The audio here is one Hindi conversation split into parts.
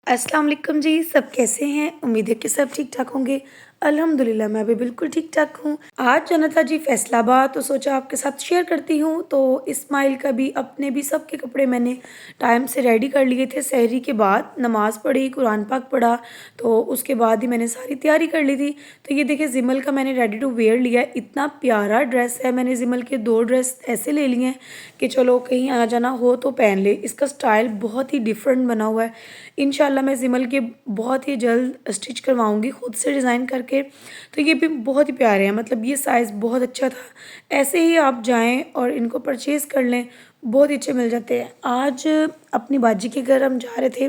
अस्सलाम वालेकुम जी। सब कैसे हैं? उम्मीद है कि सब ठीक ठाक होंगे। अल्हम्दुलिल्लाह मैं भी बिल्कुल ठीक ठाक हूँ। आज जाना था जी फैसलाबाद, तो सोचा आपके साथ शेयर करती हूँ। तो इस्माइल का भी अपने भी सबके कपड़े मैंने टाइम से रेडी कर लिए थे। सहरी के बाद नमाज़ पढ़ी, कुरान पाक पढ़ा, तो उसके बाद ही मैंने सारी तैयारी कर ली थी। तो ये देखिए ज़िमल का मैंने रेडी टू वेयर लिया है। इतना प्यारा ड्रेस है। मैंने ज़िमल के 2 ड्रेस ऐसे ले लिए हैं कि चलो कहीं आना जाना हो तो पहन ले। इसका स्टाइल बहुत ही डिफरेंट बना हुआ है। इंशाल्लाह मैं ज़िमल के बहुत ही जल्द स्टिच करवाऊँगी खुद से डिज़ाइन करके। तो ये भी बहुत ही प्यारे हैं, मतलब ये साइज़ बहुत अच्छा था। ऐसे ही आप जाएँ और इनको परचेज़ कर लें, बहुत ही अच्छे मिल जाते हैं। आज अपनी बाजी के घर हम जा रहे थे,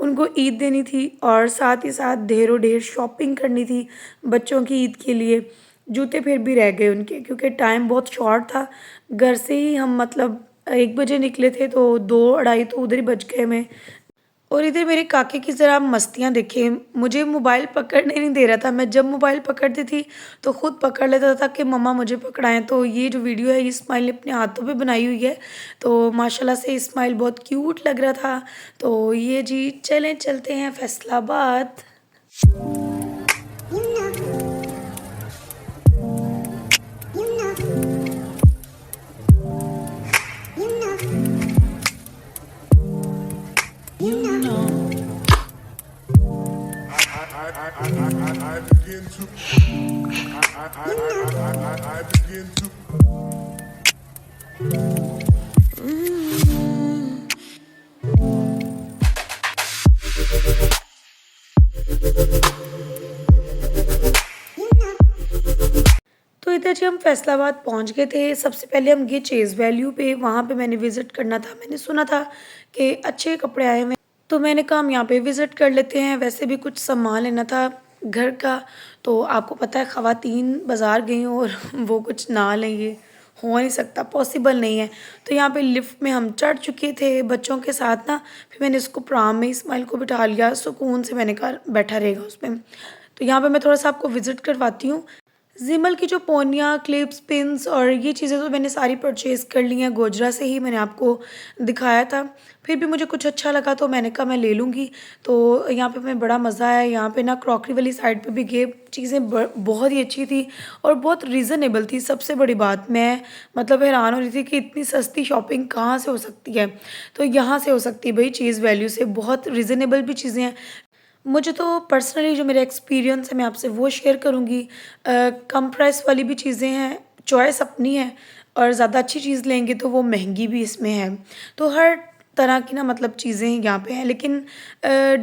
उनको ईद देनी थी और साथ ही साथ ढेरों ढेर शॉपिंग करनी थी बच्चों की ईद के लिए। जूते फिर भी रह गए उनके, क्योंकि टाइम बहुत शॉर्ट था। घर से ही हम मतलब 1 बजे निकले थे, तो 2 ढाई तो उधर ही बज गए हमें। और इधर मेरे काके की ज़रा मस्तियाँ देखिए, मुझे मोबाइल पकड़ने नहीं दे रहा था। मैं जब मोबाइल पकड़ती थी तो खुद पकड़ लेता था कि मम्मा मुझे पकड़ाएँ। तो ये जो वीडियो है ये इस्माइल ने अपने हाथों पे बनाई हुई है। तो माशाल्लाह से इस्माइल बहुत क्यूट लग रहा था। तो ये जी चलें चलते हैं Faisalabad. I begin to I begin to तो इधर जी हम फैसलाबाद पहुंच गए थे। सबसे पहले हम गए चेज़ वैल्यू पे, वहाँ पे मैंने विज़िट करना था। मैंने सुना था कि अच्छे कपड़े आए हुए हैं, तो मैंने कहा हम यहाँ पे विज़िट कर लेते हैं। वैसे भी कुछ सामान लेना था घर का। तो आपको पता है ख़वातीन बाज़ार गई हों और वो कुछ ना लें, ये हो नहीं सकता, पॉसिबल नहीं है। तो यहाँ पे लिफ्ट में हम चढ़ चुके थे बच्चों के साथ ना। फिर मैंने इसको प्राम में इस्माइल को बिठा लिया, सुकून से मैंने कहा बैठा रहेगा उसमें। तो यहाँ पे मैं थोड़ा सा आपको विज़िट करवाती हूँ। ज़िमल की जो पोनियाँ, क्लिप्स, पिन्स और ये चीज़ें तो मैंने सारी परचेज़ कर ली हैं, गोजरा से ही मैंने आपको दिखाया था। फिर भी मुझे कुछ अच्छा लगा तो मैंने कहा मैं ले लूँगी। तो यहाँ पे हमें बड़ा मज़ा आया। यहाँ पे ना क्रॉकरी वाली साइड पे भी गए, चीज़ें बहुत ही अच्छी थी और बहुत रीज़नेबल थी। सबसे बड़ी बात, मैं मतलब हैरान हो रही थी कि इतनी सस्ती शॉपिंग कहाँ से हो सकती है। तो यहाँ से हो सकती है भाई, चीज़ वैल्यू से। बहुत रीज़नेबल भी चीज़ें हैं। मुझे तो पर्सनली जो मेरा एक्सपीरियंस है मैं आपसे वो शेयर करूँगी। कम प्राइस वाली भी चीज़ें हैं, चॉइस अपनी है, और ज़्यादा अच्छी चीज़ लेंगे तो वो महंगी भी इसमें है। तो हर तरह की ना मतलब चीज़ें यहाँ पे हैं, लेकिन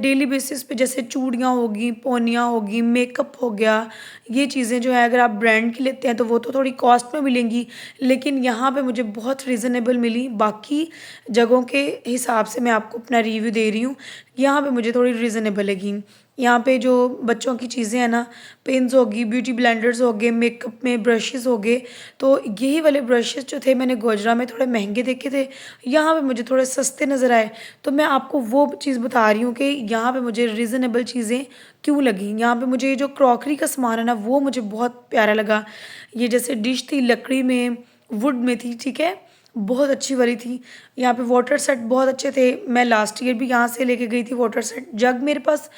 डेली बेसिस पे जैसे चूड़ियाँ होगी, पौनियाँ होगी, मेकअप हो गया, ये चीज़ें जो है अगर आप ब्रांड की लेते हैं तो वो तो थोड़ी कॉस्ट में मिलेंगी, लेकिन यहाँ पे मुझे बहुत रीज़नेबल मिली। बाकी जगहों के हिसाब से मैं आपको अपना रिव्यू दे रही हूँ, यहाँ पे मुझे थोड़ी रीज़नेबल लगी। यहाँ पे जो बच्चों की चीज़ें हैं ना, पेन्स होगी, ब्यूटी ब्लेंडर्स हो गए, मेकअप में ब्रशेज़ हो गए, तो यही वाले ब्रशेज़ जो थे मैंने गोजरा में थोड़े महंगे देखे थे, यहाँ पे मुझे थोड़े सस्ते नज़र आए। तो मैं आपको वो चीज़ बता रही हूँ कि यहाँ पे मुझे रीज़नेबल चीज़ें क्यों लगी। यहाँ पे मुझे जो क्रॉकरी का सामान है ना वो मुझे बहुत प्यारा लगा। ये जैसे डिश थी लकड़ी में, वुड में थी, ठीक है, बहुत अच्छी वाली थी। यहाँ पे वाटर सेट बहुत अच्छे थे। मैं लास्ट ईयर भी यहाँ से लेके गई थी वाटर सेट। जग मेरे पास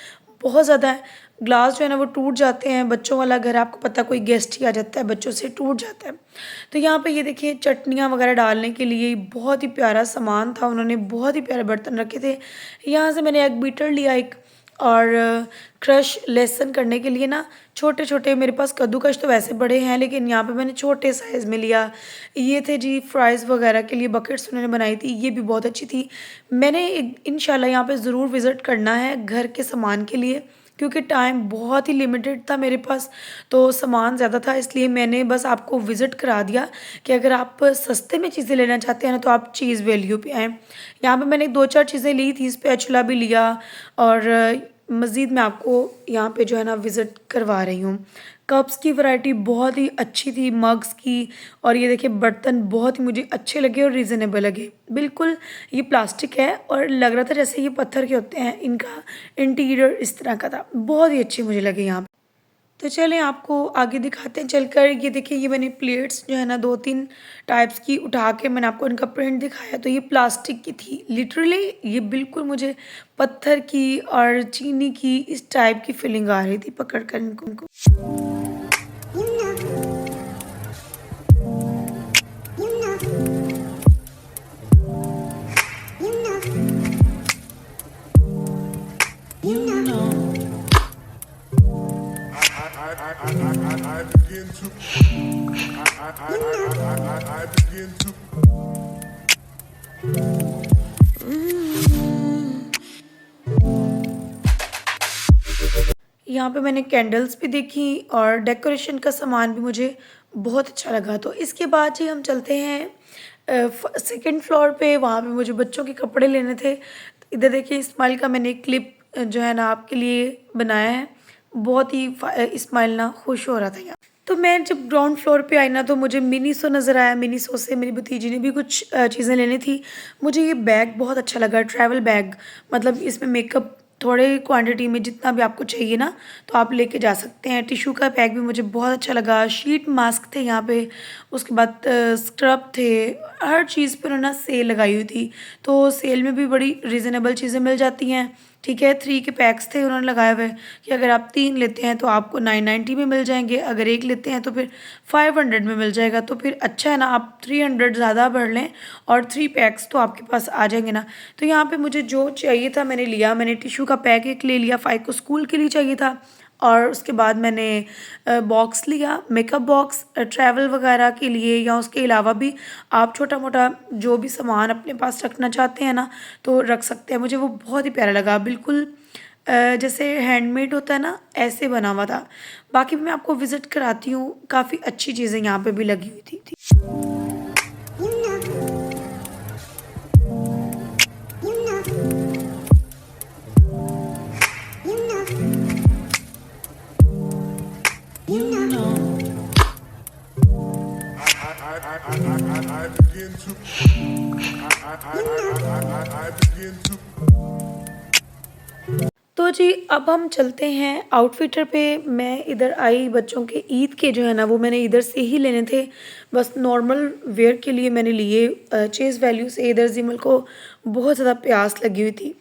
बहुत ज़्यादा है। ग्लास जो है ना वो टूट जाते हैं, बच्चों वाला घर आपको पता, कोई गेस्ट ही आ जाता है, बच्चों से टूट जाता है। तो यहाँ पे ये देखिए चटनियाँ वगैरह डालने के लिए बहुत ही प्यारा सामान था। उन्होंने बहुत ही प्यारे बर्तन रखे थे। यहाँ से मैंने एग बीटर लिया एक, और क्रश लेसन करने के लिए ना छोटे छोटे, मेरे पास कद्दूकश तो वैसे बड़े हैं लेकिन यहाँ पे मैंने छोटे साइज़ में लिया। ये थे जी फ्राइज़ वगैरह के लिए बकेट्स उन्होंने बनाई थी, ये भी बहुत अच्छी थी। मैंने इंशाल्लाह यहाँ पे ज़रूर विज़िट करना है घर के सामान के लिए, क्योंकि टाइम बहुत ही लिमिटेड था मेरे पास, तो सामान ज़्यादा था, इसलिए मैंने बस आपको विज़िट करा दिया कि अगर आप सस्ते में चीज़ें लेना चाहते हैं ना तो आप चीज़ वैल्यू पे आएँ। यहाँ पे मैंने 2-4 चीज़ें ली थी, स्पैचुला भी लिया, और मज़ीद मैं आपको यहाँ पे जो है ना विज़िट करवा रही हूँ। कप्स की वैरायटी बहुत ही अच्छी थी, मग्स की, और ये देखिए बर्तन बहुत ही मुझे अच्छे लगे और रीज़नेबल लगे। बिल्कुल ये प्लास्टिक है और लग रहा था जैसे ये पत्थर के होते हैं, इनका इंटीरियर इस तरह का था। बहुत ही अच्छे मुझे लगे यहाँ पे। तो चलें आपको आगे दिखाते हैं चलकर। ये देखिए, ये मैंने प्लेट्स जो है ना 2-3 टाइप्स की उठा के मैंने आपको इनका प्रिंट दिखाया। तो ये प्लास्टिक की थी। लिटरली ये बिल्कुल मुझे पत्थर की और चीनी की इस टाइप की फीलिंग आ रही थी पकड़ कर इनको। I begin to. I begin to. यहाँ पे मैंने कैंडल्स भी देखी और डेकोरेशन का सामान भी मुझे बहुत अच्छा लगा। तो इसके बाद जी हम चलते हैं सेकंड फ्लोर पे। वहाँ पे मुझे बच्चों के कपड़े लेने थे। इधर देखिए, इस्माइल का मैंने क्लिप जो है ना आपके लिए बनाया है। बहुत ही इस्माइल ना खुश हो रहा था यहाँ। तो मैं जब ग्राउंड फ्लोर पे आई ना, तो मुझे मिनीसो नज़र आया। मिनीसो से मेरी भतीजी ने भी कुछ चीज़ें लेनी थी। मुझे ये बैग बहुत अच्छा लगा, ट्रैवल बैग। मतलब इसमें मेकअप थोड़े क्वांटिटी में जितना भी आपको चाहिए ना, तो आप लेके जा सकते हैं। टिश्यू का बैग भी मुझे बहुत अच्छा लगा। शीट मास्क थे यहाँ पे, उसके बाद स्क्रब थे। हर चीज़ पर उन्होंने सेल लगाई हुई थी। तो सेल में भी बड़ी रीज़नेबल चीज़ें मिल जाती हैं। ठीक है, 3 के पैक्स थे उन्होंने लगाए हुए कि अगर आप 3 लेते हैं तो आपको 990 में मिल जाएंगे, अगर एक लेते हैं तो फिर 500 में मिल जाएगा। तो फिर अच्छा है ना, आप 300 ज़्यादा भर लें और 3 पैक्स तो आपके पास आ जाएंगे ना। तो यहाँ पे मुझे जो चाहिए था मैंने लिया। मैंने टिश्यू का पैक एक ले लिया, 5 को स्कूल के लिए चाहिए था। और उसके बाद मैंने बॉक्स लिया, मेकअप बॉक्स ट्रैवल वगैरह के लिए, या उसके अलावा भी आप छोटा मोटा जो भी सामान अपने पास रखना चाहते हैं ना, तो रख सकते हैं। मुझे वो बहुत ही प्यारा लगा, बिल्कुल जैसे हैंडमेड होता है ना, ऐसे बना हुआ था। बाकी मैं आपको विज़िट कराती हूँ, काफ़ी अच्छी चीज़ें यहाँ पे भी लगी हुई थी। I begin to. I begin to. तो जी अब हम चलते हैं आउटफिटर पे। मैं इधर आई, बच्चों के ईद के जो है ना वो मैंने इधर से ही लेने थे। बस नॉर्मल वेयर के लिए मैंने लिए। चेज़ वैल्यू से इधर जिमल को बहुत ज़्यादा प्यास लगी हुई थी।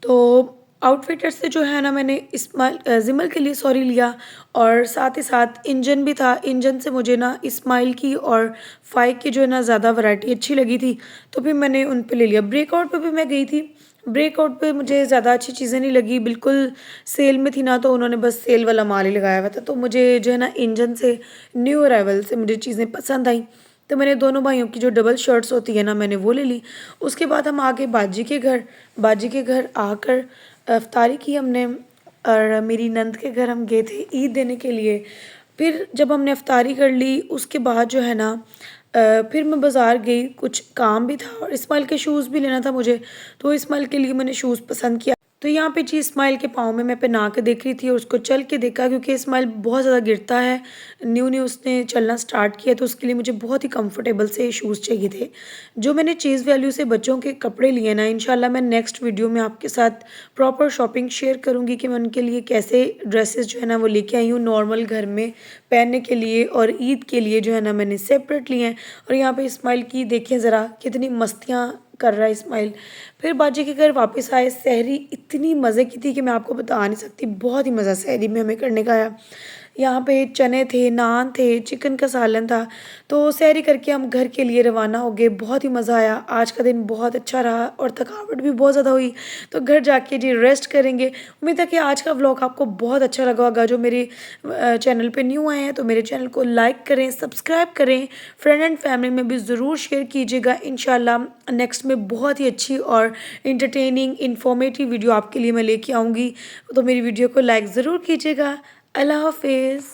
तो आउटफिटर से जो है ना मैंने जिमल के लिए सॉरी लिया, और साथ ही साथ इंजन भी था। इंजन से मुझे ना इस्माइल की और फाइक की जो है ना ज़्यादा वैरायटी अच्छी लगी थी, तो फिर मैंने उन पे ले लिया। ब्रेकआउट पे भी मैं गई थी। ब्रेकआउट पे मुझे ज़्यादा अच्छी चीज़ें नहीं लगी, बिल्कुल सेल में थी ना, तो उन्होंने बस सेल वाला माल ही लगाया हुआ था। तो मुझे जो है ना इंजन से, न्यू अराइवल से मुझे चीज़ें पसंद आई। तो मैंने दोनों भाइयों की जो डबल शर्ट्स होती है ना, मैंने वो ले ली। उसके बाद हम आगे बाजी के घर। बाजी के घर आकर इफ्तारी की हमने, और मेरी नंद के घर हम गए थे ईद देने के लिए। फिर जब हमने इफ्तारी कर ली, उसके बाद जो है ना फिर मैं बाज़ार गई, कुछ काम भी था और इस्माइल के शूज़ भी लेना था मुझे। तो इस्माइल के लिए मैंने शूज़ पसंद किया। तो यहाँ पे जी इस्माइल के पाँव में मैं पहना के देख रही थी और उसको चल के देखा, क्योंकि इस्माइल बहुत ज़्यादा गिरता है। न्यू न्यू उसने चलना स्टार्ट किया, तो उसके लिए मुझे बहुत ही कंफर्टेबल से शूज़ चाहिए थे। जो मैंने चीज़ वैल्यू से बच्चों के कपड़े लिए ना, इंशाल्लाह मैं नेक्स्ट वीडियो में आपके साथ प्रॉपर शॉपिंग शेयर करूँगी कि मैं उनके लिए कैसे ड्रेसेस जो है ना वो लेके आई हूँ नॉर्मल घर में पहनने के लिए, और ईद के लिए जो है ना मैंने सेपरेट लिए हैं। और यहाँ पे इस्माइल की देखिए ज़रा कितनी मस्तियाँ कर रहा है इस्माइल। फिर बाजी के घर वापस आए। सहरी इतनी मज़े की थी कि मैं आपको बता नहीं सकती, बहुत ही मज़ा सहरी में हमें करने का आया। यहाँ पे चने थे, नान थे, चिकन का सालन था। तो सहरी करके हम घर के लिए रवाना हो गए। बहुत ही मज़ा आया। आज का दिन बहुत अच्छा रहा और थकावट भी बहुत ज़्यादा हुई, तो घर जाके जी रेस्ट करेंगे। उम्मीद है कि आज का व्लॉग आपको बहुत अच्छा लगा होगा। जो मेरे चैनल पे न्यू आए हैं तो मेरे चैनल को लाइक करें, सब्सक्राइब करें, फ्रेंड एंड फैमिली में भी ज़रूर शेयर कीजिएगा। इंशाल्लाह नेक्स्ट में बहुत ही अच्छी और इंटरटेनिंग इन्फॉर्मेटिव वीडियो आपके लिए मैं लेके आऊँगी। तो मेरी वीडियो को लाइक ज़रूर कीजिएगा। अल्लाह हाफिज़।